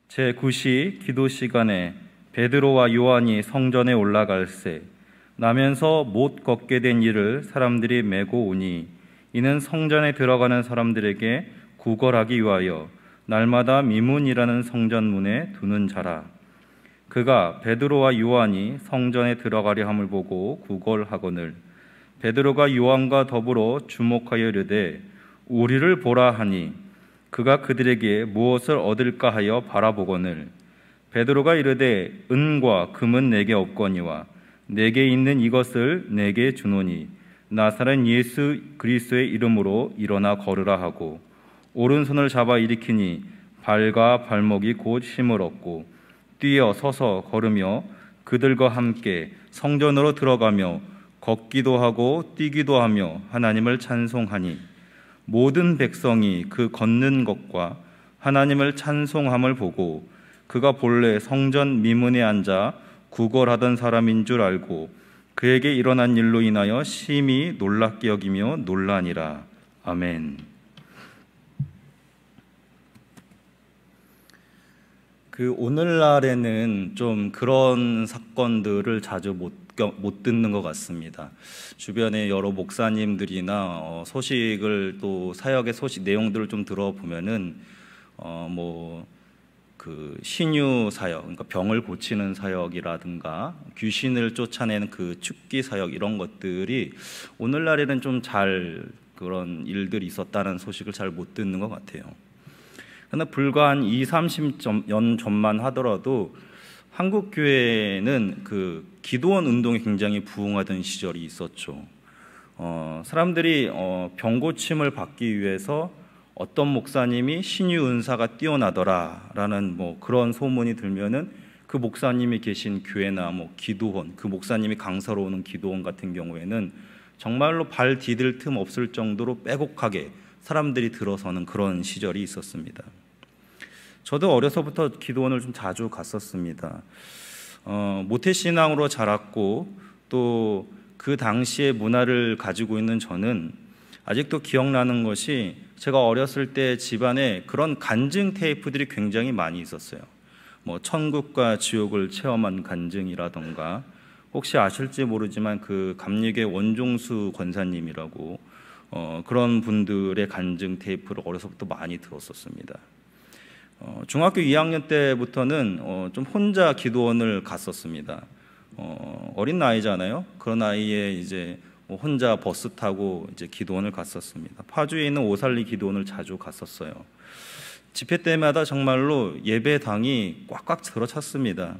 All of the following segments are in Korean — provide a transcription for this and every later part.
제9시 기도 시간에 베드로와 요한이 성전에 올라갈새 나면서 못 걷게 된 이를 사람들이 메고 오니 이는 성전에 들어가는 사람들에게 구걸하기 위하여 날마다 미문이라는 성전문에 두는 자라. 그가 베드로와 요한이 성전에 들어가려 함을 보고 구걸하거늘 베드로가 요한과 더불어 주목하여 이르되 우리를 보라 하니 그가 그들에게 무엇을 얻을까 하여 바라보거늘 베드로가 이르되 은과 금은 내게 없거니와 내게 있는 이것을 내게 주노니 나사렛 예수 그리스도의 이름으로 일어나 걸으라 하고 오른손을 잡아 일으키니 발과 발목이 곧 힘을 얻고 뛰어 서서 걸으며 그들과 함께 성전으로 들어가며 걷기도 하고 뛰기도 하며 하나님을 찬송하니 모든 백성이 그 걷는 것과 하나님을 찬송함을 보고 그가 본래 성전 미문에 앉아 구걸하던 사람인 줄 알고 그에게 일어난 일로 인하여 심히 놀랍게 여기며 놀라니라. 아멘. 오늘날에는 좀 그런 사건들을 자주 못 듣는 것 같습니다. 주변에 여러 목사님들이나 소식을 또 사역의 소식 내용들을 좀 들어보면은 신유 사역, 그러니까 병을 고치는 사역이라든가 귀신을 쫓아내는 그 축기 사역 이런 것들이 오늘날에는 좀 그런 일들이 있었다는 소식을 잘 못 듣는 것 같아요. 그러나 불과 한 20-30년 전만 하더라도 한국 교회는 그 기도원 운동이 굉장히 부흥하던 시절이 있었죠. 사람들이 병 고침을 받기 위해서 어떤 목사님이 신유 은사가 뛰어나더라라는 그런 소문이 들면은 그 목사님이 계신 교회나 기도원, 그 목사님이 강사로 오는 기도원 같은 경우에는 정말로 발 디딜 틈 없을 정도로 빼곡하게 사람들이 들어서는 그런 시절이 있었습니다. 저도 어려서부터 기도원을 좀 자주 갔었습니다. 모태신앙으로 자랐고 또 그 당시의 문화를 가지고 있는 저는 아직도 기억나는 것이 제가 어렸을 때 집안에 그런 간증 테이프들이 굉장히 많이 있었어요. 천국과 지옥을 체험한 간증이라던가 혹시 아실지 모르지만 그 감리교 원종수 권사님이라고 그런 분들의 간증 테이프를 어려서부터 많이 들었었습니다. 중학교 2학년 때부터는 좀 혼자 기도원을 갔었습니다. 어린 나이잖아요. 그런 나이에 이제 혼자 버스 타고 이제 기도원을 갔었습니다. 파주에 있는 오살리 기도원을 자주 갔었어요. 집회 때마다 정말로 예배당이 꽉꽉 들어찼습니다.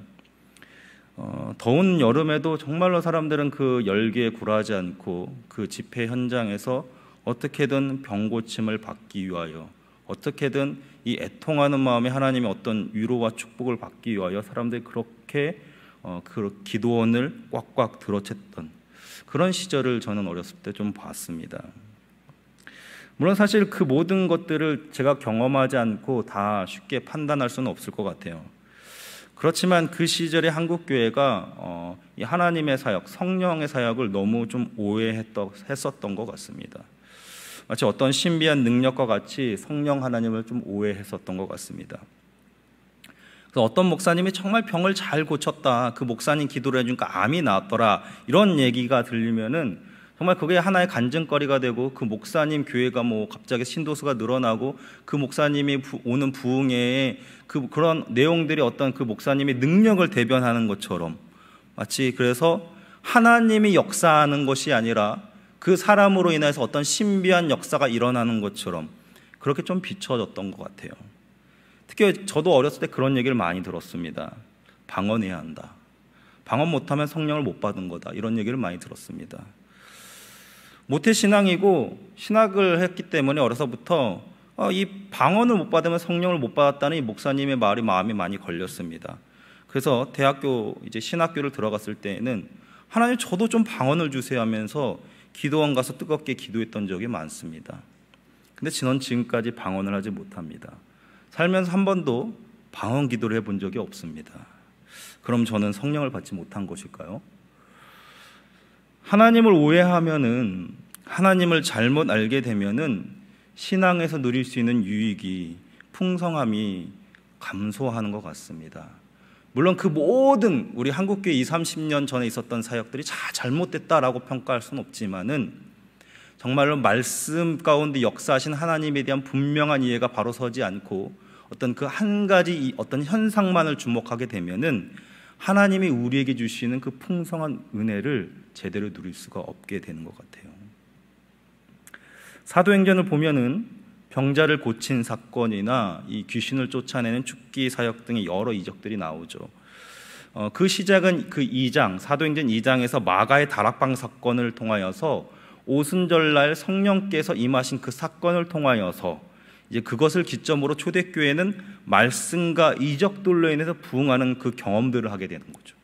더운 여름에도 정말로 사람들은 그 열기에 굴하지 않고 그 집회 현장에서 어떻게든 병 고침을 받기 위하여 어떻게든 이 애통하는 마음에 하나님의 어떤 위로와 축복을 받기 위하여 사람들이 그렇게 그 기도원을 꽉꽉 들어챘던 그런 시절을 저는 어렸을 때 좀 봤습니다. 물론 사실 그 모든 것들을 제가 경험하지 않고 다 쉽게 판단할 수는 없을 것 같아요. 그렇지만 그 시절의 한국교회가 이 하나님의 사역, 성령의 사역을 너무 좀 오해했었던 것 같습니다. 마치 어떤 신비한 능력과 같이 성령 하나님을 좀 오해했었던 것 같습니다. 그래서 어떤 목사님이 정말 병을 잘 고쳤다, 그 목사님 기도를 해주니까 암이 나았더라, 이런 얘기가 들리면은 정말 그게 하나의 간증거리가 되고 그 목사님 교회가 갑자기 신도수가 늘어나고 그 목사님이 오는 부흥회에 그런 내용들이 어떤 그 목사님의 능력을 대변하는 것처럼 마치 그래서 하나님이 역사하는 것이 아니라 그 사람으로 인해서 어떤 신비한 역사가 일어나는 것처럼 그렇게 좀 비춰졌던 것 같아요. 특히 저도 어렸을 때 그런 얘기를 많이 들었습니다. 방언해야 한다. 방언 못하면 성령을 못 받은 거다. 이런 얘기를 많이 들었습니다. 모태신앙이고 신학을 했기 때문에 어려서부터 이 방언을 못 받으면 성령을 못 받았다는 이 목사님의 말이 마음에 많이 걸렸습니다. 그래서 대학교 이제 신학교를 들어갔을 때에는 하나님 저도 좀 방언을 주세요 하면서 기도원 가서 뜨겁게 기도했던 적이 많습니다. 근데 저는 지금까지 방언을 하지 못합니다. 살면서 한 번도 방언 기도를 해본 적이 없습니다. 그럼 저는 성령을 받지 못한 것일까요? 하나님을 오해하면은, 하나님을 잘못 알게 되면은 신앙에서 누릴 수 있는 유익이, 풍성함이 감소하는 것 같습니다. 물론 그 모든 우리 한국교회 20, 30년 전에 있었던 사역들이 다 잘못됐다라고 평가할 수는 없지만은 정말로 말씀 가운데 역사하신 하나님에 대한 분명한 이해가 바로 서지 않고 어떤 그 한 가지 어떤 현상만을 주목하게 되면은 하나님이 우리에게 주시는 그 풍성한 은혜를 제대로 누릴 수가 없게 되는 것 같아요. 사도행전을 보면은 병자를 고친 사건이나 이 귀신을 쫓아내는 죽기 사역 등의 여러 이적들이 나오죠. 그 시작은 그 2장, 사도행전 2장에서 마가의 다락방 사건을 통하여서 오순절날 성령께서 임하신 그 사건을 통하여서 이제 그것을 기점으로 초대교회는 말씀과 이적들로 인해서 부응하는 그 경험들을 하게 되는 거죠.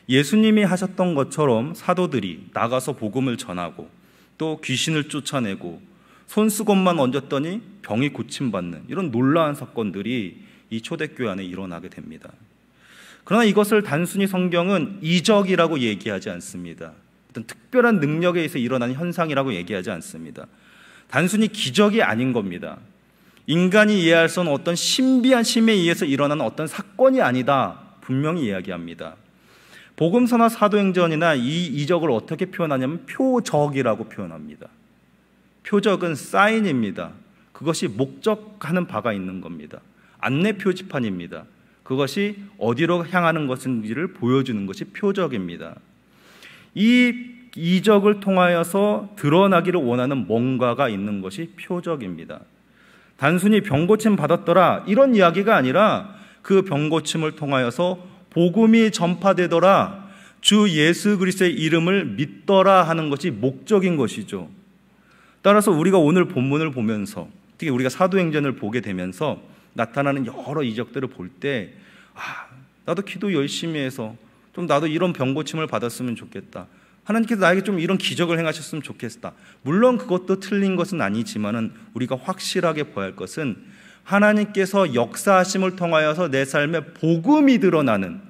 예수님이 하셨던 것처럼 사도들이 나가서 복음을 전하고 또 귀신을 쫓아내고 손수건만 얹었더니 병이 고침받는 이런 놀라운 사건들이 이 초대교회 안에 일어나게 됩니다. 그러나 이것을 단순히 성경은 이적이라고 얘기하지 않습니다. 어떤 특별한 능력에 의해서 일어나는 현상이라고 얘기하지 않습니다. 단순히 기적이 아닌 겁니다. 인간이 이해할 수 없는 어떤 신비한 힘에 의해서 일어나는 어떤 사건이 아니다 분명히 이야기합니다. 복음서나 사도행전이나 이 이적을 어떻게 표현하냐면 표적이라고 표현합니다. 표적은 사인입니다. 그것이 목적하는 바가 있는 겁니다. 안내 표지판입니다. 그것이 어디로 향하는 것인지를 보여주는 것이 표적입니다. 이 이적을 통하여서 드러나기를 원하는 뭔가가 있는 것이 표적입니다. 단순히 병고침 받았더라 이런 이야기가 아니라 그 병고침을 통하여서 복음이 전파되더라, 주 예수 그리스도의 이름을 믿더라 하는 것이 목적인 것이죠. 따라서 우리가 오늘 본문을 보면서 특히 우리가 사도행전을 보게 되면서 나타나는 여러 이적들을 볼 때 나도 기도 열심히 해서 좀 나도 이런 병고침을 받았으면 좋겠다, 하나님께서 나에게 좀 이런 기적을 행하셨으면 좋겠다. 물론 그것도 틀린 것은 아니지만은 우리가 확실하게 봐야 할 것은 하나님께서 역사하심을 통하여서 내 삶에 복음이 드러나는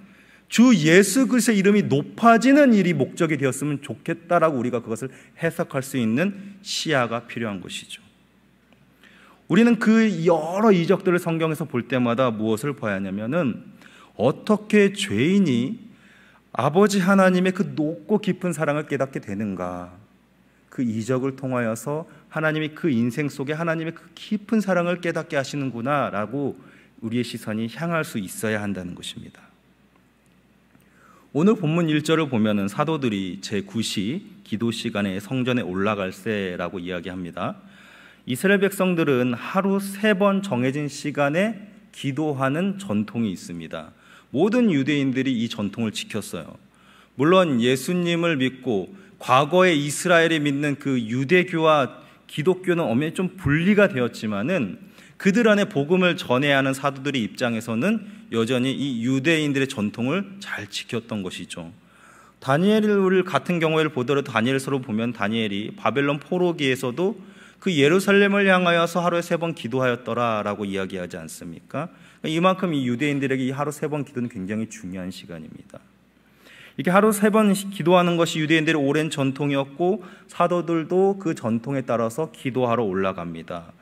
주 예수 그리스도의 이름이 높아지는 일이 목적이 되었으면 좋겠다라고 우리가 그것을 해석할 수 있는 시야가 필요한 것이죠. 우리는 그 여러 이적들을 성경에서 볼 때마다 무엇을 봐야 하냐면은 어떻게 죄인이 아버지 하나님의 그 높고 깊은 사랑을 깨닫게 되는가, 그 이적을 통하여서 하나님이 그 인생 속에 하나님의 그 깊은 사랑을 깨닫게 하시는구나 라고 우리의 시선이 향할 수 있어야 한다는 것입니다. 오늘 본문 1절을 보면은 사도들이 제9시 기도 시간에 성전에 올라갈세라고 이야기합니다. 이스라엘 백성들은 하루 3번 정해진 시간에 기도하는 전통이 있습니다. 모든 유대인들이 이 전통을 지켰어요. 물론 예수님을 믿고 과거에 이스라엘이 믿는 그 유대교와 기독교는 엄연히 좀 분리가 되었지만은 그들 안에 복음을 전해야 하는 사도들의 입장에서는 여전히 이 유대인들의 전통을 잘 지켰던 것이죠. 다니엘 같은 경우를 보더라도 다니엘서로 보면 다니엘이 바벨론 포로기에서도 그 예루살렘을 향하여서 하루에 3번 기도하였더라라고 이야기하지 않습니까? 이만큼 이 유대인들에게 이 하루 3번 기도는 굉장히 중요한 시간입니다. 이렇게 하루 3번 기도하는 것이 유대인들의 오랜 전통이었고 사도들도 그 전통에 따라서 기도하러 올라갑니다.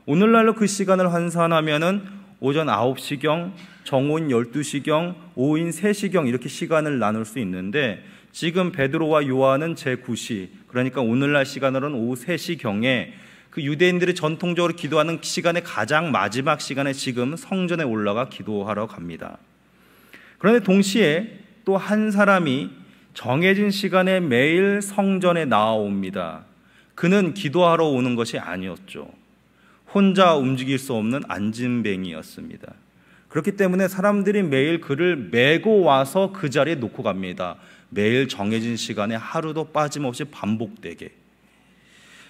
오늘날로 그 시간을 환산하면은 오전 9시경, 정오인 12시경, 오후인 3시경 이렇게 시간을 나눌 수 있는데 지금 베드로와 요한은 제9시, 그러니까 오늘날 시간으로는 오후 3시경에 그 유대인들이 전통적으로 기도하는 시간의 가장 마지막 시간에 지금 성전에 올라가 기도하러 갑니다. 그런데 동시에 또 한 사람이 정해진 시간에 매일 성전에 나와옵니다. 그는 기도하러 오는 것이 아니었죠. 혼자 움직일 수 없는 안진뱅이였습니다. 그렇기 때문에 사람들이 매일 그를 메고 와서 그 자리에 놓고 갑니다. 매일 정해진 시간에 하루도 빠짐없이 반복되게.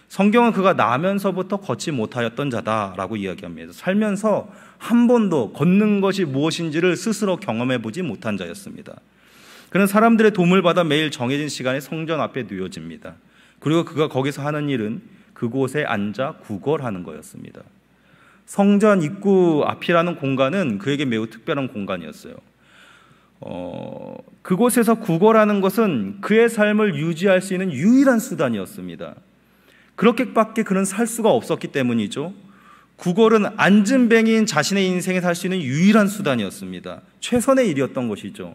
성경은 그가 나면서부터 걷지 못하였던 자다라고 이야기합니다. 살면서 한 번도 걷는 것이 무엇인지를 스스로 경험해 보지 못한 자였습니다. 그는 사람들의 도움을 받아 매일 정해진 시간에 성전 앞에 놓여집니다. 그리고 그가 거기서 하는 일은 그곳에 앉아 구걸하는 거였습니다. 성전 입구 앞이라는 공간은 그에게 매우 특별한 공간이었어요. 그곳에서 구걸하는 것은 그의 삶을 유지할 수 있는 유일한 수단이었습니다. 그렇게밖에 그는 살 수가 없었기 때문이죠. 구걸은 안진뱅이인 자신의 인생에 살 수 있는 유일한 수단이었습니다. 최선의 일이었던 것이죠.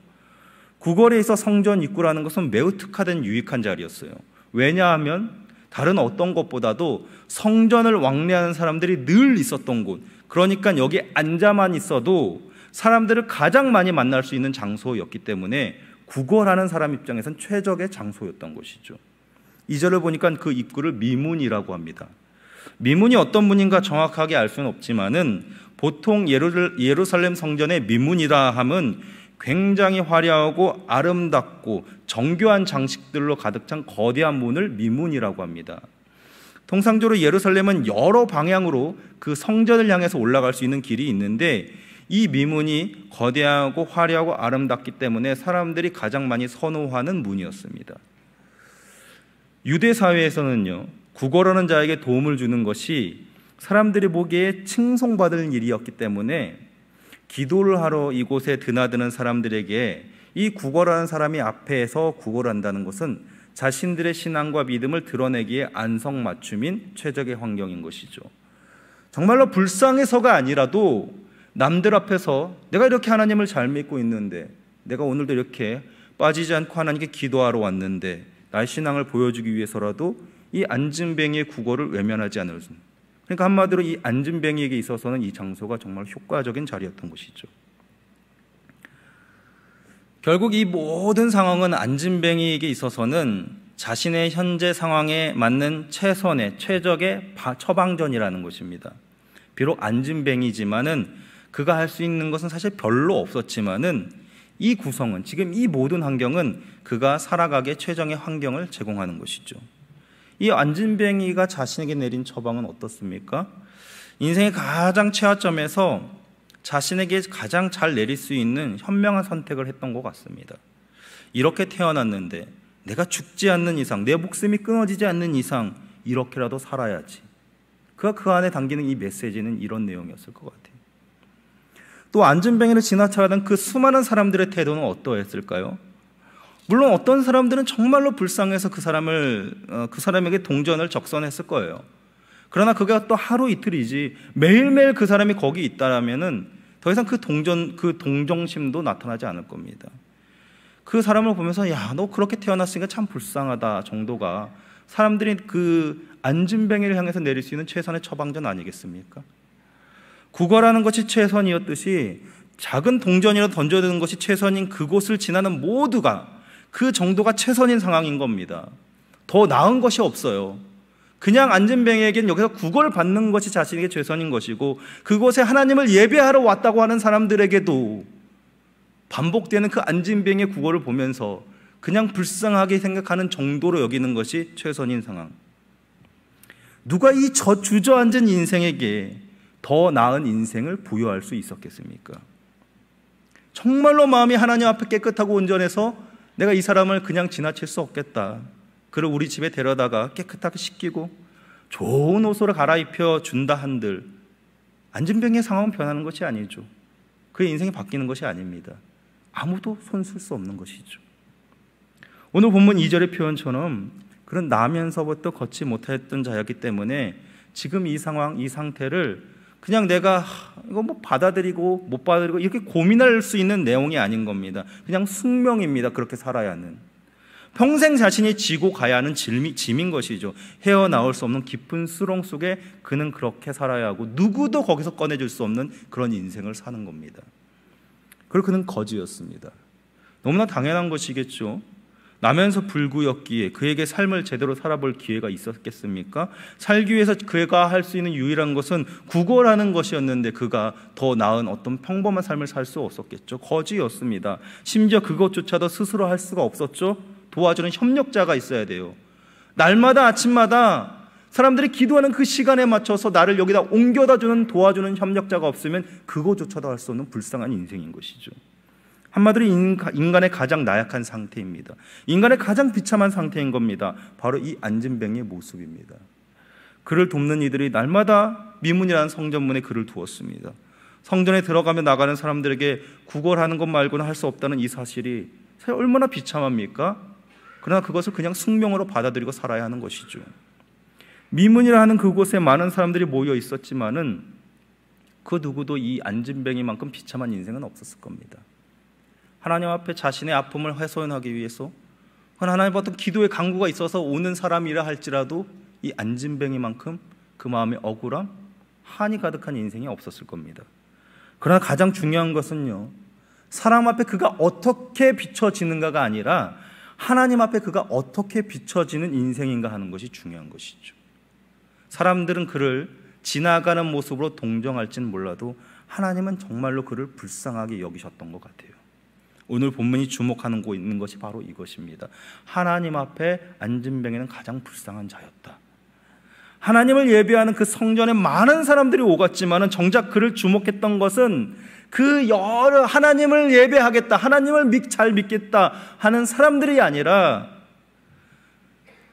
구걸에 있어 성전 입구라는 것은 매우 특화된 유익한 자리였어요. 왜냐하면 다른 어떤 것보다도 성전을 왕래하는 사람들이 늘 있었던 곳, 그러니까 여기 앉아만 있어도 사람들을 가장 많이 만날 수 있는 장소였기 때문에 구걸하는 사람 입장에선 최적의 장소였던 것이죠. 2절을 보니까 그 입구를 미문이라고 합니다. 미문이 어떤 문인가 정확하게 알 수는 없지만은 보통 예루살렘 성전의 미문이라 함은 굉장히 화려하고 아름답고 정교한 장식들로 가득 찬 거대한 문을 미문이라고 합니다. 통상적으로 예루살렘은 여러 방향으로 그 성전을 향해서 올라갈 수 있는 길이 있는데 이 미문이 거대하고 화려하고 아름답기 때문에 사람들이 가장 많이 선호하는 문이었습니다. 유대 사회에서는요, 구걸하는 자에게 도움을 주는 것이 사람들이 보기에 칭송받을 일이었기 때문에 기도를 하러 이곳에 드나드는 사람들에게 이 구걸하는 사람이 앞에서 구걸한다는 것은 자신들의 신앙과 믿음을 드러내기에 안성맞춤인 최적의 환경인 것이죠. 정말로 불쌍해서가 아니라도 남들 앞에서 내가 이렇게 하나님을 잘 믿고 있는데, 내가 오늘도 이렇게 빠지지 않고 하나님께 기도하러 왔는데 나의 신앙을 보여주기 위해서라도 이 안진뱅이의 구걸을 외면하지 않을 수. 그러니까 한마디로 이 안진뱅이에게 있어서는 이 장소가 정말 효과적인 자리였던 것이죠. 결국 이 모든 상황은 안진뱅이에게 있어서는 자신의 현재 상황에 맞는 최적의 처방전이라는 것입니다. 비록 안진뱅이지만은 그가 할 수 있는 것은 사실 별로 없었지만은 이 구성은, 지금 이 모든 환경은 그가 살아가기에 최적의 환경을 제공하는 것이죠. 이 안진뱅이가 자신에게 내린 처방은 어떻습니까? 인생의 가장 최하점에서 자신에게 가장 잘 내릴 수 있는 현명한 선택을 했던 것 같습니다. 이렇게 태어났는데 내가 죽지 않는 이상, 내 목숨이 끊어지지 않는 이상 이렇게라도 살아야지. 그가 그 안에 담기는 이 메시지는 이런 내용이었을 것 같아요. 또 안진뱅이를 지나쳐가던 그 수많은 사람들의 태도는 어떠했을까요? 물론 어떤 사람들은 정말로 불쌍해서 그 사람에게 동전을 적선했을 거예요. 그러나 그게 또 하루 이틀이지 매일매일 그 사람이 거기 있다라면은 더 이상 그 동정심도 나타나지 않을 겁니다. 그 사람을 보면서 야, 너 그렇게 태어났으니까 참 불쌍하다 정도가 사람들이 그 안진뱅이를 향해서 내릴 수 있는 최선의 처방전 아니겠습니까? 구걸하는 것이 최선이었듯이 작은 동전이라도 던져드는 것이 최선인 그곳을 지나는 모두가 그 정도가 최선인 상황인 겁니다. 더 나은 것이 없어요. 그냥 안진뱅이에게는 여기서 구걸 받는 것이 자신에게 최선인 것이고, 그곳에 하나님을 예배하러 왔다고 하는 사람들에게도 반복되는 그 안진뱅이의 구걸을 보면서 그냥 불쌍하게 생각하는 정도로 여기는 것이 최선인 상황. 누가 이 주저앉은 인생에게 더 나은 인생을 부여할 수 있었겠습니까? 정말로 마음이 하나님 앞에 깨끗하고 온전해서 내가 이 사람을 그냥 지나칠 수 없겠다, 그를 우리 집에 데려다가 깨끗하게 씻기고 좋은 옷으로 갈아입혀 준다 한들 안진뱅이의 상황은 변하는 것이 아니죠. 그의 인생이 바뀌는 것이 아닙니다. 아무도 손쓸 수 없는 것이죠. 오늘 본문 2절의 표현처럼 그런 나면서부터 걷지 못했던 자였기 때문에 지금 이 상황, 이 상태를 그냥 내가 이거 뭐 받아들이고 못 받아들이고 이렇게 고민할 수 있는 내용이 아닌 겁니다. 그냥 숙명입니다. 그렇게 살아야 하는, 평생 자신이 지고 가야 하는 짐인 것이죠. 헤어나올 수 없는 깊은 수렁 속에 그는 그렇게 살아야 하고 누구도 거기서 꺼내줄 수 없는 그런 인생을 사는 겁니다. 그리고 그는 거지였습니다. 너무나 당연한 것이겠죠. 나면서 불구였기에 그에게 삶을 제대로 살아볼 기회가 있었겠습니까? 살기 위해서 그가 할 수 있는 유일한 것은 구걸하는 것이었는데 그가 더 나은 어떤 평범한 삶을 살 수 없었겠죠. 거지였습니다. 심지어 그것조차도 스스로 할 수가 없었죠. 도와주는 협력자가 있어야 돼요. 날마다 아침마다 사람들이 기도하는 그 시간에 맞춰서 나를 여기다 옮겨다 주는, 도와주는 협력자가 없으면 그것조차도 할 수 없는 불쌍한 인생인 것이죠. 한마디로 인간의 가장 나약한 상태입니다. 인간의 가장 비참한 상태인 겁니다. 바로 이 안진뱅이의 모습입니다. 그를 돕는 이들이 날마다 미문이라는 성전문에 그를 두었습니다. 성전에 들어가며 나가는 사람들에게 구걸하는 것 말고는 할 수 없다는 이 사실이 사실 얼마나 비참합니까? 그러나 그것을 그냥 숙명으로 받아들이고 살아야 하는 것이죠. 미문이라 하는 그곳에 많은 사람들이 모여 있었지만은 그 누구도 이 안진뱅이만큼 비참한 인생은 없었을 겁니다. 하나님 앞에 자신의 아픔을 해소하기 위해서 하나님 어떤 기도의 간구가 있어서 오는 사람이라 할지라도 이 안진뱅이만큼 그 마음에 억울함, 한이 가득한 인생이 없었을 겁니다. 그러나 가장 중요한 것은요, 사람 앞에 그가 어떻게 비춰지는가가 아니라 하나님 앞에 그가 어떻게 비춰지는 인생인가 하는 것이 중요한 것이죠. 사람들은 그를 지나가는 모습으로 동정할지는 몰라도 하나님은 정말로 그를 불쌍하게 여기셨던 것 같아요. 오늘 본문이 주목하는 곳 있는 것이 바로 이것입니다. 하나님 앞에 안진뱅이는 가장 불쌍한 자였다. 하나님을 예배하는 그 성전에 많은 사람들이 오갔지만 정작 그를 주목했던 것은 그 여러 하나님을 예배하겠다, 하나님을 잘 믿겠다 하는 사람들이 아니라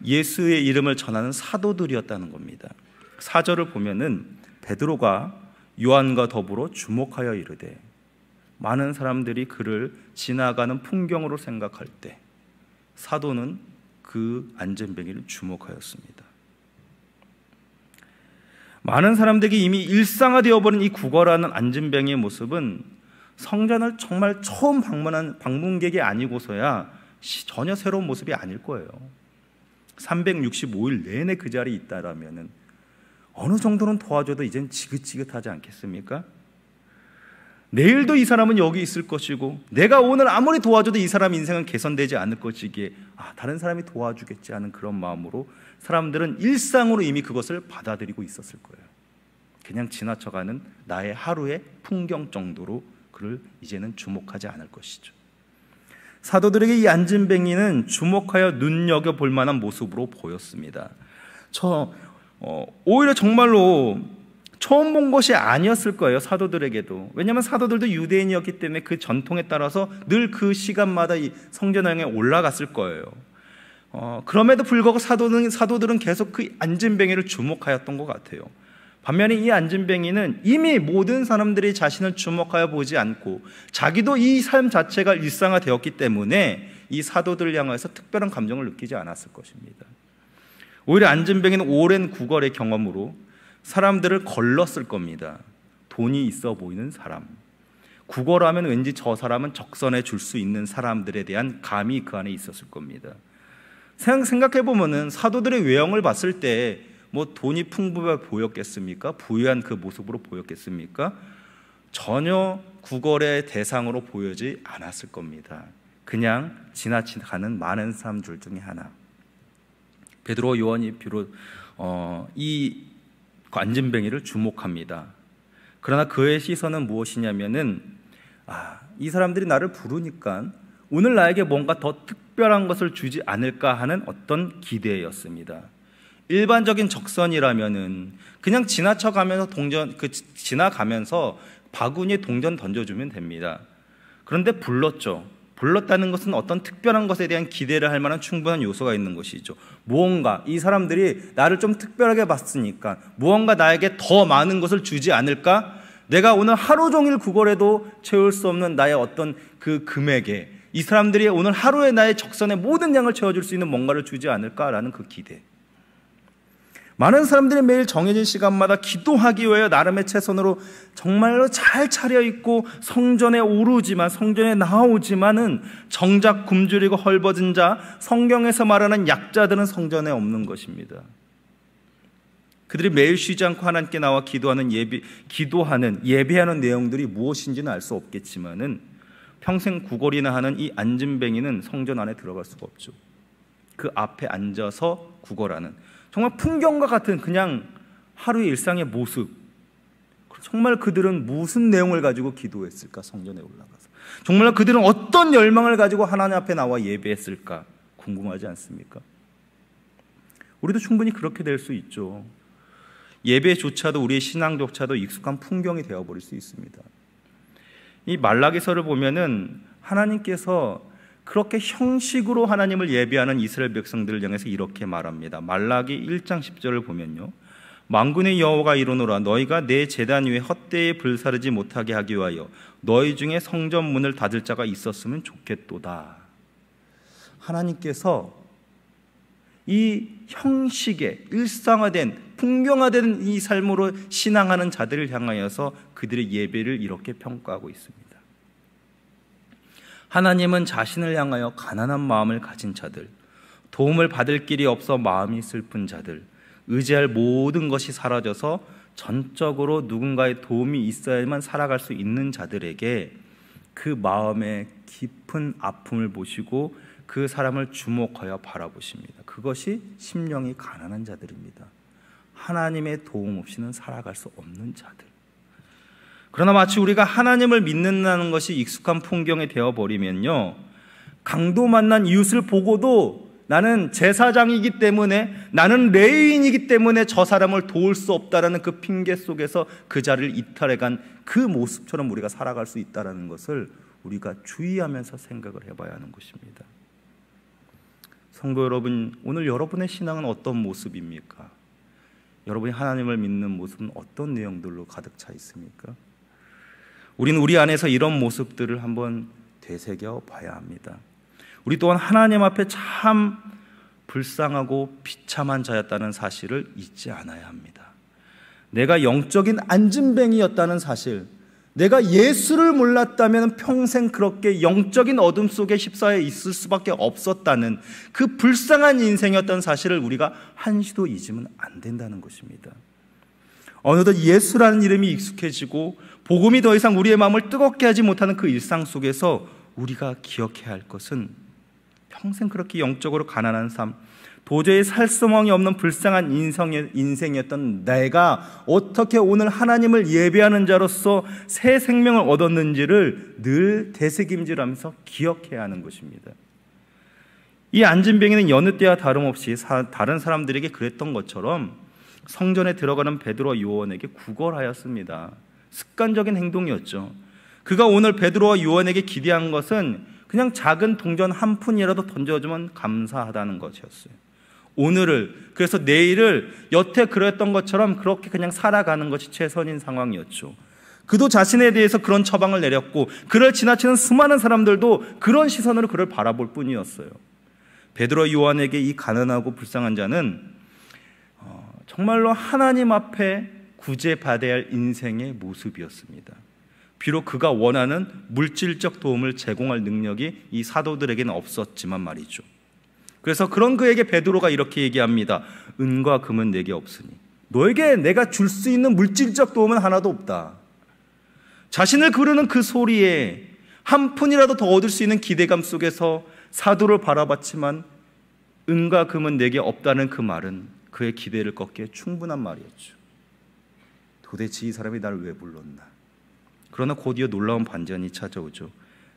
예수의 이름을 전하는 사도들이었다는 겁니다. 4절을 보면은 베드로가 요한과 더불어 주목하여 이르되, 많은 사람들이 그를 지나가는 풍경으로 생각할 때 사도는 그 안진뱅이를 주목하였습니다. 많은 사람들이 이미 일상화되어 버린 이 구걸하는 안진뱅이의 모습은 성전을 정말 처음 방문한 방문객이 아니고서야 전혀 새로운 모습이 아닐 거예요. 365일 내내 그 자리에 있다라면은 어느 정도는 도와줘도 이젠 지긋지긋하지 않겠습니까? 내일도 이 사람은 여기 있을 것이고 내가 오늘 아무리 도와줘도 이 사람 인생은 개선되지 않을 것이기에 다른 사람이 도와주겠지 하는 그런 마음으로 사람들은 일상으로 이미 그것을 받아들이고 있었을 거예요. 그냥 지나쳐가는 나의 하루의 풍경 정도로 그를 이제는 주목하지 않을 것이죠. 사도들에게 이 안진뱅이는 주목하여 눈여겨볼 만한 모습으로 보였습니다. 오히려 정말로 처음 본 것이 아니었을 거예요, 사도들에게도. 왜냐하면 사도들도 유대인이었기 때문에 그 전통에 따라서 늘 그 시간마다 이 성전에 올라갔을 거예요. 그럼에도 불구하고 사도들은 계속 그 안진뱅이를 주목하였던 것 같아요. 반면에 이 안진뱅이는 이미 모든 사람들이 자신을 주목하여 보지 않고 자기도 이 삶 자체가 일상화되었기 때문에 이 사도들을 향해서 특별한 감정을 느끼지 않았을 것입니다. 오히려 안진뱅이는 오랜 구걸의 경험으로 사람들을 걸렀을 겁니다. 돈이 있어 보이는 사람, 구걸하면 왠지 저 사람은 적선해 줄 수 있는 사람들에 대한 감이 그 안에 있었을 겁니다. 생각해보면 사도들의 외형을 봤을 때 뭐 돈이 풍부해 보였겠습니까? 부유한 그 모습으로 보였겠습니까? 전혀 구걸의 대상으로 보이지 않았을 겁니다. 그냥 지나치가는 많은 사람들 중에 하나. 베드로, 요한이 비롯 이 안진뱅이를 주목합니다. 그러나 그의 시선은 무엇이냐면은 이 사람들이 나를 부르니까 오늘 나에게 뭔가 더 특별한 것을 주지 않을까 하는 어떤 기대였습니다. 일반적인 적선이라면은 그냥 지나쳐가면서 지나가면서 바구니에 동전 던져주면 됩니다. 그런데 불렀다는 것은 어떤 특별한 것에 대한 기대를 할 만한 충분한 요소가 있는 것이죠. 무언가 이 사람들이 나를 좀 특별하게 봤으니까 무언가 나에게 더 많은 것을 주지 않을까? 내가 오늘 하루 종일 구걸해도 채울 수 없는 나의 어떤 그 금액에 이 사람들이 오늘 하루에 나의 적선의 모든 양을 채워줄 수 있는 뭔가를 주지 않을까라는 그 기대. 많은 사람들이 매일 정해진 시간마다 기도하기 위해 나름의 최선으로 정말로 잘 차려입고 성전에 오르지만 성전에 나오지만은 정작 굶주리고 헐벗은 자, 성경에서 말하는 약자들은 성전에 없는 것입니다. 그들이 매일 쉬지 않고 하나님께 나와 예배하는 내용들이 무엇인지는 알 수 없겠지만은 평생 구걸이나 하는 이 안진뱅이는 성전 안에 들어갈 수가 없죠. 그 앞에 앉아서 구걸하는 정말 풍경과 같은 그냥 하루의 일상의 모습. 정말 그들은 무슨 내용을 가지고 기도했을까? 성전에 올라가서 정말 그들은 어떤 열망을 가지고 하나님 앞에 나와 예배했을까? 궁금하지 않습니까? 우리도 충분히 그렇게 될 수 있죠. 예배조차도 우리의 신앙조차도 익숙한 풍경이 되어버릴 수 있습니다. 이 말라기서를 보면은 하나님께서 그렇게 형식으로 하나님을 예배하는 이스라엘 백성들을 향해서 이렇게 말합니다. 말라기 1장 10절을 보면요, 만군의 여호와가 이르노라 너희가 내 제단 위에 헛되이 불사르지 못하게 하기 위하여 너희 중에 성전 문을 닫을 자가 있었으면 좋겠도다. 하나님께서 이 형식의 일상화된 풍경화된 이 삶으로 신앙하는 자들을 향하여서 그들의 예배를 이렇게 평가하고 있습니다. 하나님은 자신을 향하여 가난한 마음을 가진 자들, 도움을 받을 길이 없어 마음이 슬픈 자들, 의지할 모든 것이 사라져서 전적으로 누군가의 도움이 있어야만 살아갈 수 있는 자들에게 그 마음의 깊은 아픔을 보시고 그 사람을 주목하여 바라보십니다. 그것이 심령이 가난한 자들입니다. 하나님의 도움 없이는 살아갈 수 없는 자들. 그러나 마치 우리가 하나님을 믿는다는 것이 익숙한 풍경이 되어버리면요, 강도 만난 이웃을 보고도 나는 제사장이기 때문에, 나는 레위인이기 때문에 저 사람을 도울 수 없다라는 그 핑계 속에서 그 자리를 이탈해간 그 모습처럼 우리가 살아갈 수 있다는 것을 우리가 주의하면서 생각을 해봐야 하는 것입니다. 성도 여러분, 오늘 여러분의 신앙은 어떤 모습입니까? 여러분이 하나님을 믿는 모습은 어떤 내용들로 가득 차 있습니까? 우리는 우리 안에서 이런 모습들을 한번 되새겨 봐야 합니다. 우리 또한 하나님 앞에 참 불쌍하고 비참한 자였다는 사실을 잊지 않아야 합니다. 내가 영적인 안진뱅이였다는 사실, 내가 예수를 몰랐다면 평생 그렇게 영적인 어둠 속에 휩싸여 있을 수밖에 없었다는 그 불쌍한 인생이었던 사실을 우리가 한시도 잊으면 안 된다는 것입니다. 어느덧 예수라는 이름이 익숙해지고 복음이 더 이상 우리의 마음을 뜨겁게 하지 못하는 그 일상 속에서 우리가 기억해야 할 것은 평생 그렇게 영적으로 가난한 삶, 도저히 살 소망이 없는 불쌍한 인생이었던 내가 어떻게 오늘 하나님을 예배하는 자로서 새 생명을 얻었는지를 늘 되새김질하면서 기억해야 하는 것입니다. 이 안진뱅이는 여느 때와 다름없이 다른 사람들에게 그랬던 것처럼 성전에 들어가는 베드로와 요한에게 구걸하였습니다. 습관적인 행동이었죠. 그가 오늘 베드로와 요한에게 기대한 것은 그냥 작은 동전 한 푼이라도 던져주면 감사하다는 것이었어요. 오늘을, 그래서 내일을 여태 그랬던 것처럼 그렇게 그냥 살아가는 것이 최선인 상황이었죠. 그도 자신에 대해서 그런 처방을 내렸고 그를 지나치는 수많은 사람들도 그런 시선으로 그를 바라볼 뿐이었어요. 베드로와 요한에게 이 가난하고 불쌍한 자는 정말로 하나님 앞에 구제받아야 할 인생의 모습이었습니다. 비록 그가 원하는 물질적 도움을 제공할 능력이 이 사도들에게는 없었지만 말이죠. 그래서 그런 그에게 베드로가 이렇게 얘기합니다. 은과 금은 내게 없으니 너에게 내가 줄 수 있는 물질적 도움은 하나도 없다. 자신을 부르는 그 소리에 한 푼이라도 더 얻을 수 있는 기대감 속에서 사도를 바라봤지만 은과 금은 내게 없다는 그 말은 그의 기대를 꺾기에 충분한 말이었죠. 도대체 이 사람이 나를 왜 불렀나? 그러나 곧이어 놀라운 반전이 찾아오죠.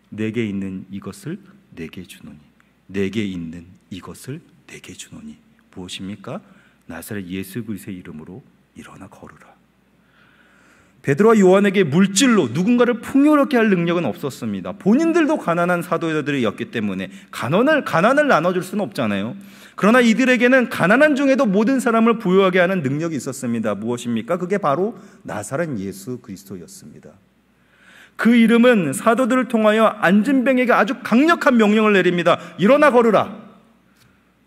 내게 있는 이것을 내게 주노니, 내게 있는 이것을 내게 주노니. 무엇입니까? 나사렛 예수 그리스도의 이름으로 일어나 걸으라. 베드로와 요한에게 물질로 누군가를 풍요롭게 할 능력은 없었습니다. 본인들도 가난한 사도들이었기 때문에 가난을 나눠줄 수는 없잖아요. 그러나 이들에게는 가난한 중에도 모든 사람을 부유하게 하는 능력이 있었습니다. 무엇입니까? 그게 바로 나사렛 예수 그리스도였습니다. 그 이름은 사도들을 통하여 안진뱅에게 아주 강력한 명령을 내립니다. 일어나 걸으라.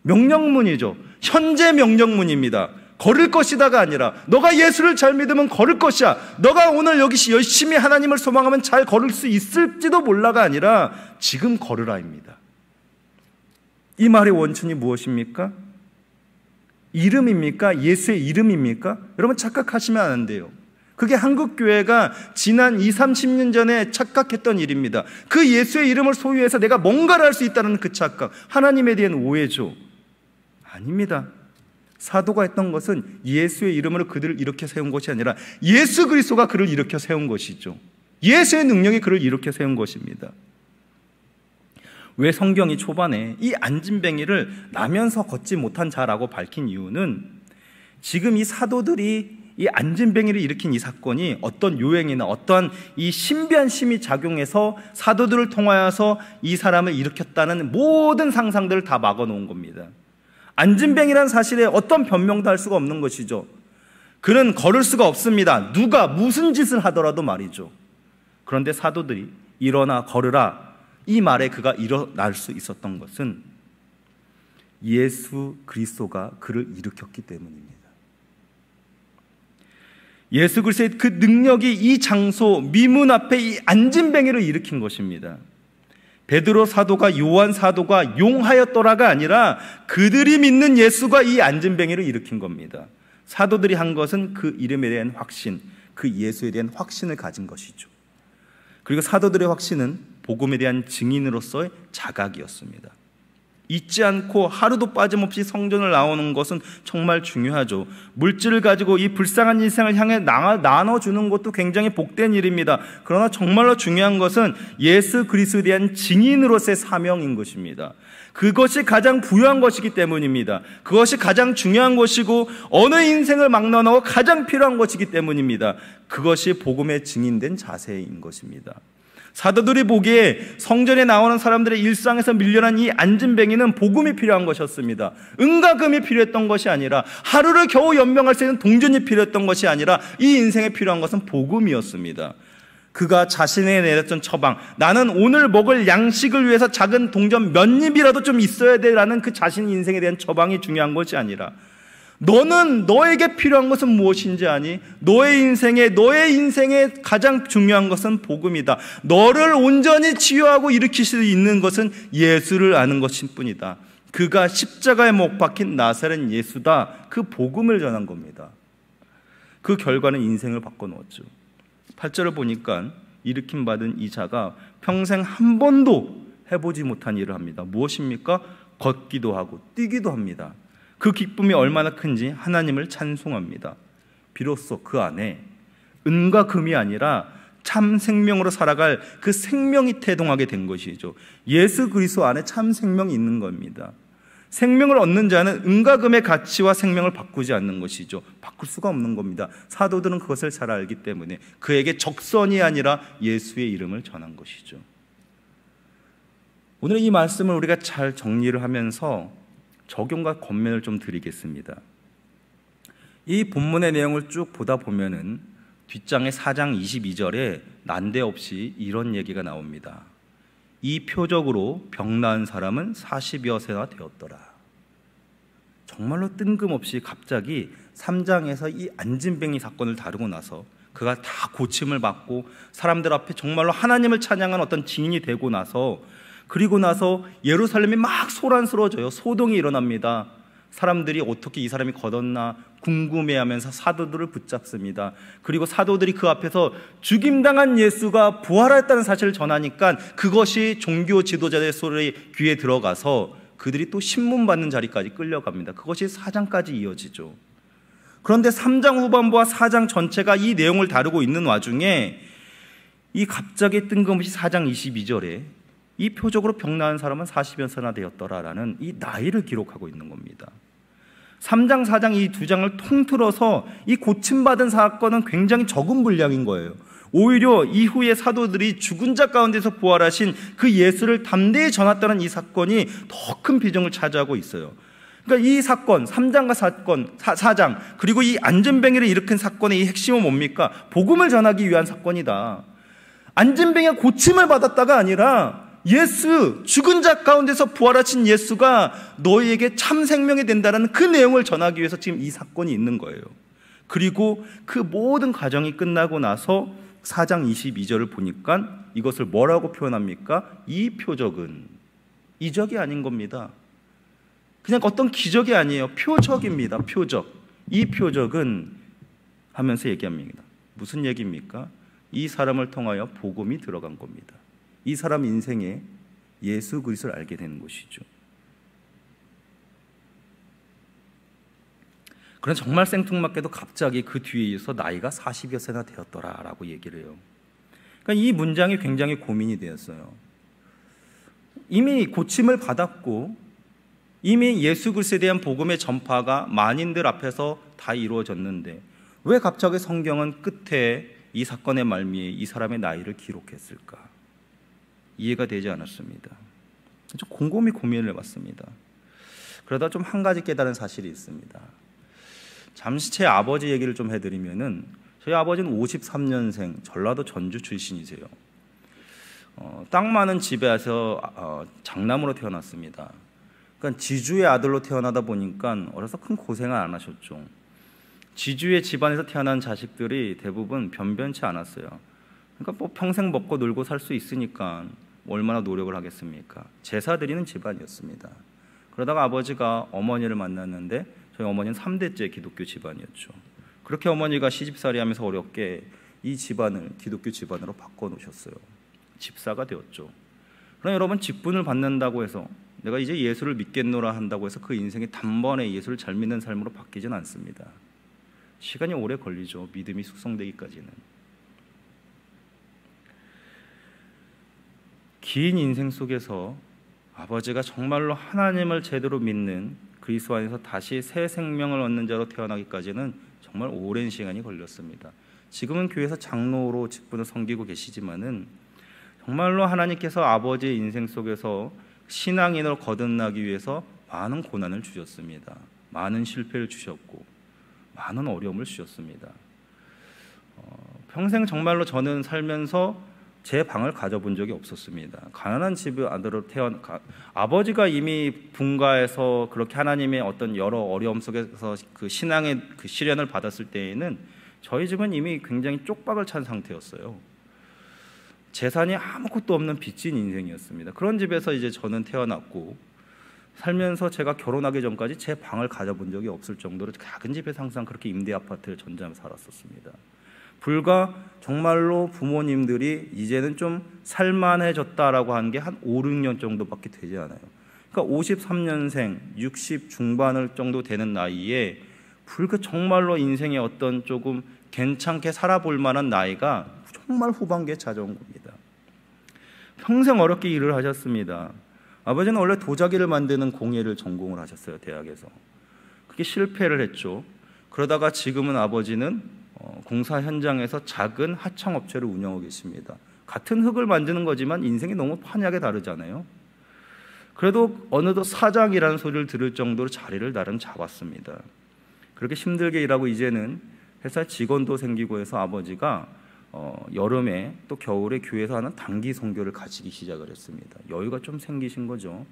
명령문이죠. 현재 명령문입니다. 걸을 것이다가 아니라 너가 예수를 잘 믿으면 걸을 것이야. 너가 오늘 여기 열심히 하나님을 소망하면 잘 걸을 수 있을지도 몰라가 아니라 지금 걸으라입니다. 이 말의 원천이 무엇입니까? 이름입니까? 예수의 이름입니까? 여러분 착각하시면 안 돼요. 그게 한국교회가 지난 20-30년 전에 착각했던 일입니다. 그 예수의 이름을 소유해서 내가 뭔가를 할 수 있다는 그 착각, 하나님에 대한 오해죠. 아닙니다. 사도가 했던 것은 예수의 이름으로 그들을 일으켜 세운 것이 아니라 예수 그리스도가 그를 일으켜 세운 것이죠. 예수의 능력이 그를 일으켜 세운 것입니다. 왜 성경이 초반에 이 안진뱅이를 나면서 걷지 못한 자라고 밝힌 이유는 지금 이 사도들이 이 안진뱅이를 일으킨 이 사건이 어떤 요행이나 어떠한 이 신비한 힘이 작용해서 사도들을 통하여서 이 사람을 일으켰다는 모든 상상들을 다 막아놓은 겁니다. 안진뱅이라는 사실에 어떤 변명도 할 수가 없는 것이죠. 그는 걸을 수가 없습니다. 누가 무슨 짓을 하더라도 말이죠. 그런데 사도들이 일어나 걸으라 이 말에 그가 일어날 수 있었던 것은 예수 그리스도가 그를 일으켰기 때문입니다. 예수 그리스도의 그 능력이 이 장소 미문 앞에 이 안진뱅이를 일으킨 것입니다. 베드로 사도가 요한 사도가 용하였더라가 아니라 그들이 믿는 예수가 이 안진뱅이를 일으킨 겁니다. 사도들이 한 것은 그 이름에 대한 확신, 그 예수에 대한 확신을 가진 것이죠. 그리고 사도들의 확신은 복음에 대한 증인으로서의 자각이었습니다. 잊지 않고 하루도 빠짐없이 성전을 나오는 것은 정말 중요하죠. 물질을 가지고 이 불쌍한 인생을 향해 나눠주는 것도 굉장히 복된 일입니다. 그러나 정말로 중요한 것은 예수 그리스도에 대한 증인으로서의 사명인 것입니다. 그것이 가장 부유한 것이기 때문입니다. 그것이 가장 중요한 것이고 어느 인생을 막론하고 가장 필요한 것이기 때문입니다. 그것이 복음의 증인된 자세인 것입니다. 사도들이 보기에 성전에 나오는 사람들의 일상에서 밀려난 이 안진뱅이는 복음이 필요한 것이었습니다. 은과 금이 필요했던 것이 아니라, 하루를 겨우 연명할 수 있는 동전이 필요했던 것이 아니라 이 인생에 필요한 것은 복음이었습니다. 그가 자신에 내렸던 처방, 나는 오늘 먹을 양식을 위해서 작은 동전 몇 입이라도 좀 있어야 돼라는 그 자신 인생에 대한 처방이 중요한 것이 아니라, 너는 너에게 필요한 것은 무엇인지 아니? 너의 인생에 가장 중요한 것은 복음이다. 너를 온전히 치유하고 일으킬 수 있는 것은 예수를 아는 것일 뿐이다. 그가 십자가에 못 박힌 나사렛 예수다. 그 복음을 전한 겁니다. 그 결과는 인생을 바꿔놓았죠. 8절을 보니까 일으킴 받은 이 자가 평생 한 번도 해보지 못한 일을 합니다. 무엇입니까? 걷기도 하고 뛰기도 합니다. 그 기쁨이 얼마나 큰지 하나님을 찬송합니다. 비로소 그 안에 은과 금이 아니라 참 생명으로 살아갈 그 생명이 태동하게 된 것이죠. 예수 그리스도 안에 참 생명이 있는 겁니다. 생명을 얻는 자는 은과 금의 가치와 생명을 바꾸지 않는 것이죠. 바꿀 수가 없는 겁니다. 사도들은 그것을 잘 알기 때문에 그에게 적선이 아니라 예수의 이름을 전한 것이죠. 오늘 이 말씀을 우리가 잘 정리를 하면서 적용과 권면을 좀 드리겠습니다. 이 본문의 내용을 쭉 보다 보면은 뒷장의 4장 22절에 난데없이 이런 얘기가 나옵니다. 이 표적으로 병 나은 사람은 40여 세나 되었더라. 정말로 뜬금없이 갑자기 3장에서 이 안진뱅이 사건을 다루고 나서 그가 다 고침을 받고 사람들 앞에 정말로 하나님을 찬양한 어떤 증인이 되고 나서, 그리고 나서 예루살렘이 막 소란스러워져요. 소동이 일어납니다. 사람들이 어떻게 이 사람이 걷었나 궁금해하면서 사도들을 붙잡습니다. 그리고 사도들이 그 앞에서 죽임당한 예수가 부활했다는 사실을 전하니까 그것이 종교 지도자의 소리 귀에 들어가서 그들이 또 신문 받는 자리까지 끌려갑니다. 그것이 4장까지 이어지죠. 그런데 3장 후반부와 4장 전체가 이 내용을 다루고 있는 와중에 이 갑자기 뜬금없이 4장 22절에 이 표적으로 병 나은 사람은 40여 세나 되었더라라는 이 나이를 기록하고 있는 겁니다. 3장, 4장 이 두 장을 통틀어서 이 고침받은 사건은 굉장히 적은 분량인 거예요. 오히려 이후에 사도들이 죽은 자 가운데서 부활하신 그 예수를 담대히 전했다는 이 사건이 더 큰 비중을 차지하고 있어요. 그러니까 이 사건, 3장과 4장, 그리고 이 안진뱅이를 일으킨 사건의 이 핵심은 뭡니까? 복음을 전하기 위한 사건이다. 안진뱅이가 고침을 받았다가 아니라 예수, 죽은 자 가운데서 부활하신 예수가 너희에게 참 생명이 된다는 그 내용을 전하기 위해서 지금 이 사건이 있는 거예요. 그리고 그 모든 과정이 끝나고 나서 4장 22절을 보니까 이것을 뭐라고 표현합니까? 이 표적은 이적이 아닌 겁니다. 그냥 어떤 기적이 아니에요. 표적입니다. 표적. 이 표적은 하면서 얘기합니다. 무슨 얘기입니까? 이 사람을 통하여 복음이 들어간 겁니다. 이 사람 인생에 예수 그리스도를 알게 되는 것이죠. 그런데 정말 생뚱맞게도 갑자기 그 뒤에서 나이가 40여 세나 되었더라라고 얘기를 해요. 그러니까 이 문장이 굉장히 고민이 되었어요. 이미 고침을 받았고 이미 예수 그리스도에 대한 복음의 전파가 만인들 앞에서 다 이루어졌는데 왜 갑자기 성경은 끝에 이 사건의 말미에 이 사람의 나이를 기록했을까? 이해가 되지 않았습니다. 좀 곰곰이 고민을 해봤습니다. 그러다 좀 한 가지 깨달은 사실이 있습니다. 잠시 제 아버지 얘기를 좀 해드리면은 저희 아버지는 53년생 전라도 전주 출신이세요. 땅 많은 집에서 장남으로 태어났습니다. 그러니까 지주의 아들로 태어나다 보니까 어려서 큰 고생을 안 하셨죠. 지주의 집안에서 태어난 자식들이 대부분 변변치 않았어요. 그러니까 뭐 평생 먹고 놀고 살 수 있으니까 얼마나 노력을 하겠습니까? 제사 드리는 집안이었습니다. 그러다가 아버지가 어머니를 만났는데 저희 어머니는 3대째 기독교 집안이었죠. 그렇게 어머니가 시집살이 하면서 어렵게 이 집안을 기독교 집안으로 바꿔놓으셨어요. 집사가 되었죠. 그럼 여러분, 직분을 받는다고 해서 내가 이제 예수를 믿겠노라 한다고 해서 그 인생이 단번에 예수를 잘 믿는 삶으로 바뀌지는 않습니다. 시간이 오래 걸리죠. 믿음이 숙성되기까지는. 긴 인생 속에서 아버지가 정말로 하나님을 제대로 믿는 그리스도 안에서 다시 새 생명을 얻는 자로 태어나기까지는 정말 오랜 시간이 걸렸습니다. 지금은 교회에서 장로로 직분을 섬기고 계시지만은 정말로 하나님께서 아버지의 인생 속에서 신앙인으로 거듭나기 위해서 많은 고난을 주셨습니다. 많은 실패를 주셨고 많은 어려움을 주셨습니다. 평생 정말로 저는 살면서 제 방을 가져본 적이 없었습니다. 가난한 집의 아들로 아버지가 이미 분가해서 그렇게 하나님의 어떤 여러 어려움 속에서 그 신앙의 그 시련을 받았을 때에는 저희 집은 이미 굉장히 쪽박을 찬 상태였어요. 재산이 아무것도 없는 빚진 인생이었습니다. 그런 집에서 이제 저는 태어났고 살면서 제가 결혼하기 전까지 제 방을 가져본 적이 없을 정도로 작은 집에서 항상 그렇게 임대 아파트를 전전하며 살았었습니다. 불과 정말로 부모님들이 이제는 좀 살만해졌다라고 하는 게 한 5, 6년 정도밖에 되지 않아요. 그러니까 53년생, 60 중반을 정도 되는 나이에 불과 정말로 인생의 어떤 조금 괜찮게 살아볼 만한 나이가 정말 후반기에 찾아온 겁니다. 평생 어렵게 일을 하셨습니다. 아버지는 원래 도자기를 만드는 공예를 전공을 하셨어요. 대학에서. 그게 실패를 했죠. 그러다가 지금은 아버지는 공사 현장에서 작은 하청업체를 운영하고 계십니다. 같은 흙을 만드는 거지만 인생이 너무 판이하게 다르잖아요. 그래도 어느덧 사장이라는 소리를 들을 정도로 자리를 나름 잡았습니다. 그렇게 힘들게 일하고 이제는 회사 직원도 생기고 해서 아버지가 여름에 또 겨울에 교회에서 하는 단기 선교를 가지기 시작을 했습니다. 여유가 좀 생기신 거죠.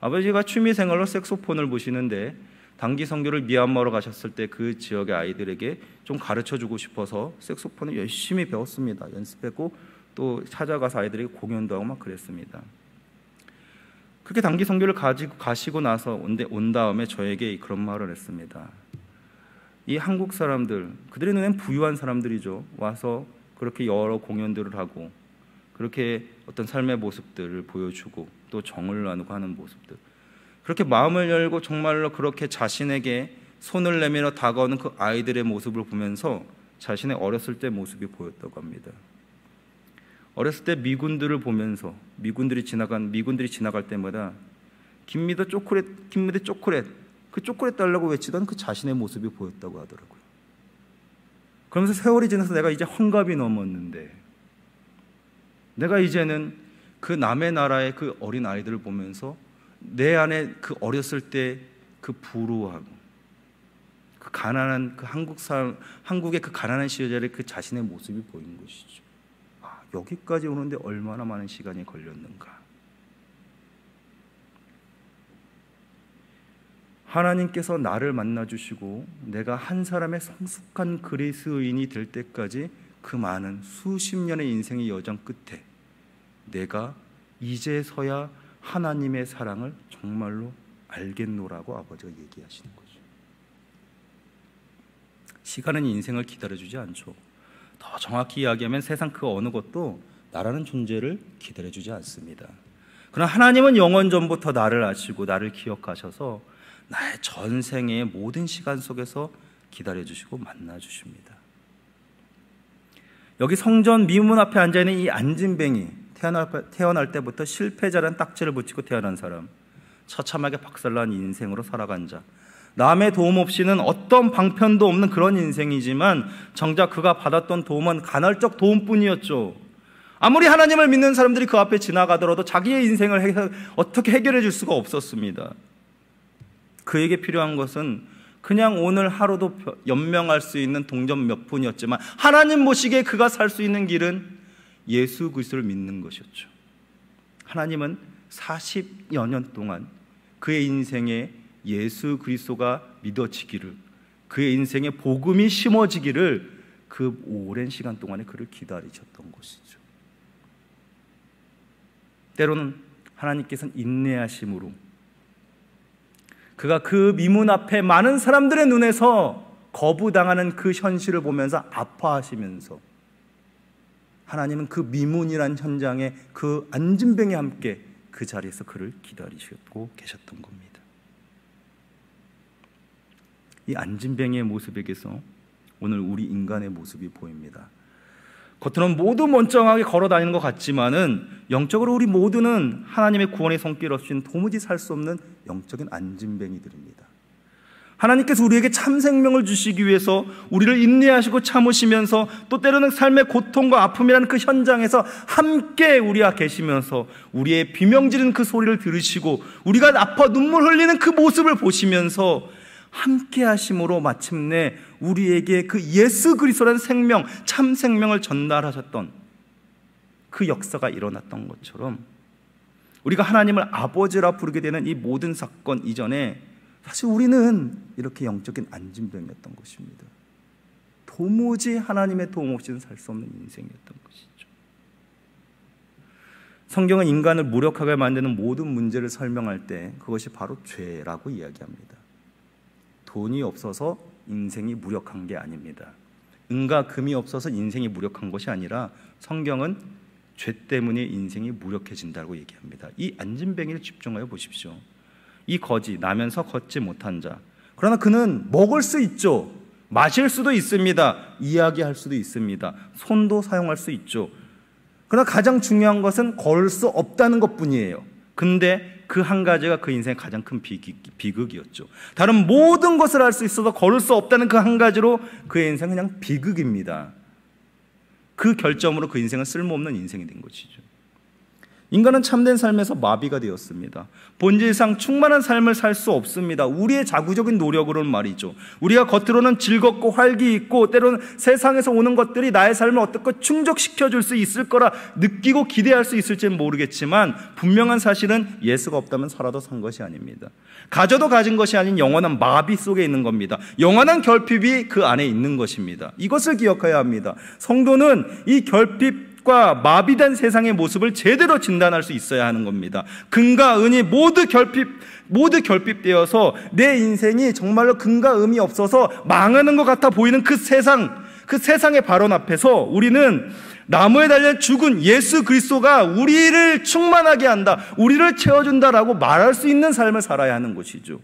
아버지가 취미생활로 색소폰을 보시는데 단기 선교를 미얀마로 가셨을 때 그 지역의 아이들에게 좀 가르쳐주고 싶어서 색소폰을 열심히 배웠습니다. 연습했고 또 찾아가서 아이들에게 공연도 하고 막 그랬습니다. 그렇게 단기 선교를 가시고 나서 온 다음에 저에게 그런 말을 했습니다. 이 한국 사람들, 그들의 눈엔 부유한 사람들이죠. 와서 그렇게 여러 공연들을 하고 그렇게 어떤 삶의 모습들을 보여주고 또 정을 나누고 하는 모습들, 그렇게 마음을 열고 정말로 그렇게 자신에게 손을 내밀어 다가오는 그 아이들의 모습을 보면서 자신의 어렸을 때 모습이 보였다고 합니다. 어렸을 때 미군들을 보면서 미군들이 지나갈 때마다 김미더 초콜릿, 그 초콜릿 달라고 외치던 그 자신의 모습이 보였다고 하더라고요. 그러면서 세월이 지나서 내가 이제 환갑이 넘었는데 내가 이제는 그 남의 나라의 그 어린 아이들을 보면서 내 안에 그 어렸을 때 그 불우하고 그 가난한 그 한국의 그 가난한 시절의 그 자신의 모습이 보인 것이죠. 여기까지 오는데 얼마나 많은 시간이 걸렸는가. 하나님께서 나를 만나주시고 내가 한 사람의 성숙한 그리스도인이 될 때까지 그 많은 수십 년의 인생의 여정 끝에 내가 이제서야 하나님의 사랑을 정말로 알겠노라고 아버지가 얘기하시는 거죠. 시간은 인생을 기다려주지 않죠. 더 정확히 이야기하면 세상 그 어느 것도 나라는 존재를 기다려주지 않습니다. 그러나 하나님은 영원 전부터 나를 아시고 나를 기억하셔서 나의 전생의 모든 시간 속에서 기다려주시고 만나주십니다. 여기 성전 미문 앞에 앉아있는 이 안진뱅이, 태어날 때부터 실패자라는 딱지를 붙이고 태어난 사람, 처참하게 박살난 인생으로 살아간 자, 남의 도움 없이는 어떤 방편도 없는 그런 인생이지만 정작 그가 받았던 도움은 간헐적 도움뿐이었죠. 아무리 하나님을 믿는 사람들이 그 앞에 지나가더라도 자기의 인생을 어떻게 해결해 줄 수가 없었습니다. 그에게 필요한 것은 그냥 오늘 하루도 연명할 수 있는 동전 몇 푼이었지만 하나님 보시기에 그가 살 수 있는 길은 예수 그리스도를 믿는 것이었죠. 하나님은 40여 년 동안 그의 인생에 예수 그리스도가 믿어지기를, 그의 인생에 복음이 심어지기를 그 오랜 시간 동안에 그를 기다리셨던 것이죠. 때로는 하나님께서는 인내하심으로 그가 그 미문 앞에 많은 사람들의 눈에서 거부당하는 그 현실을 보면서 아파하시면서 하나님은 그 미문이란 현장에 그 안진뱅이와 함께 그 자리에서 그를 기다리셨고 계셨던 겁니다. 이 안진뱅이의 모습에게서 오늘 우리 인간의 모습이 보입니다. 겉으로는 모두 멀쩡하게 걸어다니는 것 같지만은 영적으로 우리 모두는 하나님의 구원의 손길 없이는 도무지 살 수 없는 영적인 안진뱅이들입니다. 하나님께서 우리에게 참 생명을 주시기 위해서 우리를 인내하시고 참으시면서 또 때로는 삶의 고통과 아픔이라는 그 현장에서 함께 우리와 계시면서 우리의 비명지르는 그 소리를 들으시고 우리가 아파 눈물 흘리는 그 모습을 보시면서 함께 하심으로 마침내 우리에게 그 예수 그리스도라는 생명, 참 생명을 전달하셨던 그 역사가 일어났던 것처럼 우리가 하나님을 아버지라 부르게 되는 이 모든 사건 이전에 사실 우리는 이렇게 영적인 안진병이었던 것입니다. 도무지 하나님의 도움 없이는 살 수 없는 인생이었던 것이죠. 성경은 인간을 무력하게 만드는 모든 문제를 설명할 때 그것이 바로 죄라고 이야기합니다. 돈이 없어서 인생이 무력한 게 아닙니다. 은과 금이 없어서 인생이 무력한 것이 아니라 성경은 죄 때문에 인생이 무력해진다고 얘기합니다. 이 안진뱅이를 집중하여 보십시오. 이 거지, 나면서 걷지 못한 자, 그러나 그는 먹을 수 있죠. 마실 수도 있습니다. 이야기할 수도 있습니다. 손도 사용할 수 있죠. 그러나 가장 중요한 것은 걸을 수 없다는 것뿐이에요. 근데 그 한 가지가 그 인생의 가장 큰 비극이었죠. 다른 모든 것을 할 수 있어도 걸을 수 없다는 그 한 가지로 그의 인생은 그냥 비극입니다. 그 결점으로 그 인생은 쓸모없는 인생이 된 것이죠. 인간은 참된 삶에서 마비가 되었습니다. 본질상 충만한 삶을 살 수 없습니다. 우리의 자구적인 노력으로는 말이죠. 우리가 겉으로는 즐겁고 활기 있고 때로는 세상에서 오는 것들이 나의 삶을 어떻게 충족시켜줄 수 있을 거라 느끼고 기대할 수 있을지는 모르겠지만 분명한 사실은 예수가 없다면 살아도 산 것이 아닙니다. 가져도 가진 것이 아닌 영원한 마비 속에 있는 겁니다. 영원한 결핍이 그 안에 있는 것입니다. 이것을 기억해야 합니다. 성도는 이 결핍과 마비된 세상의 모습을 제대로 진단할 수 있어야 하는 겁니다. 금과 은이 모두 결핍되어서 내 인생이 정말로 금과 은이 없어서 망하는 것 같아 보이는 그 세상의 발언 앞에서 우리는 나무에 달려 죽은 예수 그리스도가 우리를 충만하게 한다, 우리를 채워준다라고 말할 수 있는 삶을 살아야 하는 것이죠.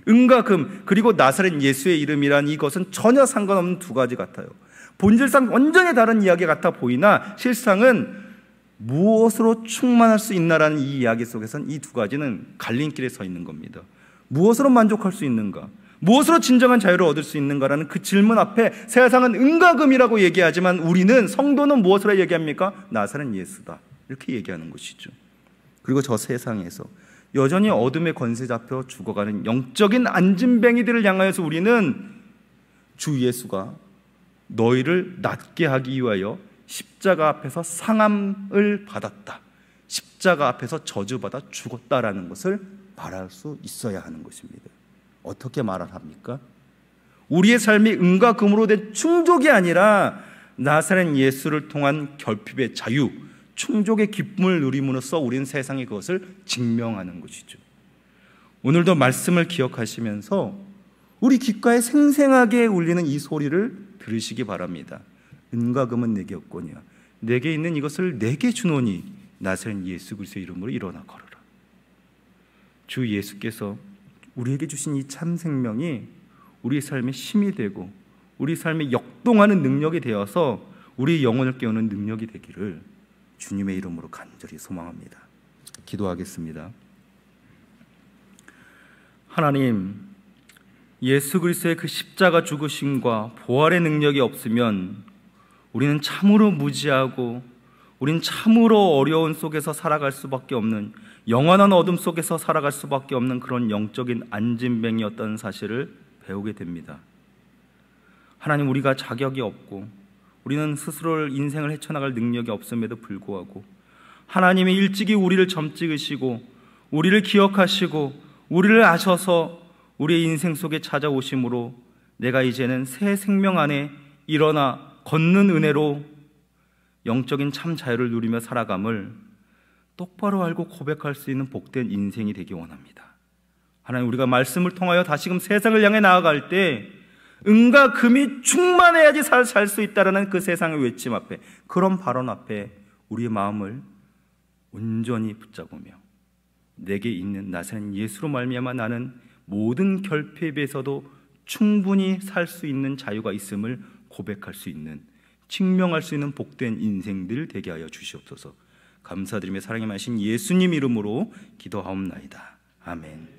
은과 금 그리고 나사렛 예수의 이름이란 이것은 전혀 상관없는 두 가지 같아요. 본질상 완전히 다른 이야기 같아 보이나 실상은 무엇으로 충만할 수 있나라는 이 이야기 속에서는 이 두 가지는 갈림길에 서 있는 겁니다. 무엇으로 만족할 수 있는가? 무엇으로 진정한 자유를 얻을 수 있는가라는 그 질문 앞에 세상은 은과 금이라고 얘기하지만 우리는, 성도는 무엇으로 얘기합니까? 나사렛 예수다, 이렇게 얘기하는 것이죠. 그리고 저 세상에서 여전히 어둠의 권세 잡혀 죽어가는 영적인 안진뱅이들을 향하여서 우리는 주 예수가 너희를 낫게 하기 위하여 십자가 앞에서 상함을 받았다, 십자가 앞에서 저주받아 죽었다라는 것을 말할 수 있어야 하는 것입니다. 어떻게 말을 합니까? 우리의 삶이 은과 금으로 된 충족이 아니라 나사렛 예수를 통한 결핍의 자유, 충족의 기쁨을 누림으로써 우리는 세상에 그것을 증명하는 것이죠. 오늘도 말씀을 기억하시면서 우리 귓가에 생생하게 울리는 이 소리를 들으시기 바랍니다. 은과 금은 내게 없거니와 내게 있는 이것을 내게 주노니 나사렛 예수 그리스도의 이름으로 일어나 걸어라. 주 예수께서 우리에게 주신 이 참 생명이 우리 삶의 힘이 되고 우리 삶에 역동하는 능력이 되어서 우리 영혼을 깨우는 능력이 되기를 주님의 이름으로 간절히 소망합니다. 기도하겠습니다. 하나님, 예수 그리스도의 그 십자가 죽으심과 부활의 능력이 없으면 우리는 참으로 무지하고 우린 참으로 어려운 속에서 살아갈 수밖에 없는, 영원한 어둠 속에서 살아갈 수밖에 없는 그런 영적인 안진뱅이였다는 사실을 배우게 됩니다. 하나님, 우리가 자격이 없고 우리는 스스로 인생을 헤쳐나갈 능력이 없음에도 불구하고 하나님이 일찍이 우리를 점 찍으시고 우리를 기억하시고 우리를 아셔서 우리의 인생 속에 찾아오심으로 내가 이제는 새 생명 안에 일어나 걷는 은혜로 영적인 참 자유를 누리며 살아감을 똑바로 알고 고백할 수 있는 복된 인생이 되기 원합니다. 하나님, 우리가 말씀을 통하여 다시금 세상을 향해 나아갈 때 은과 금이 충만해야지 살 수 있다라는 그 세상의 외침 앞에, 그런 발언 앞에 우리의 마음을 온전히 붙잡으며 내게 있는 나사렛 예수로 말미암아 나는 모든 결핍에서도 충분히 살 수 있는 자유가 있음을 고백할 수 있는, 증명할 수 있는 복된 인생들 되게 하여 주시옵소서. 감사드리며 사랑이 많으신 예수님 이름으로 기도하옵나이다. 아멘.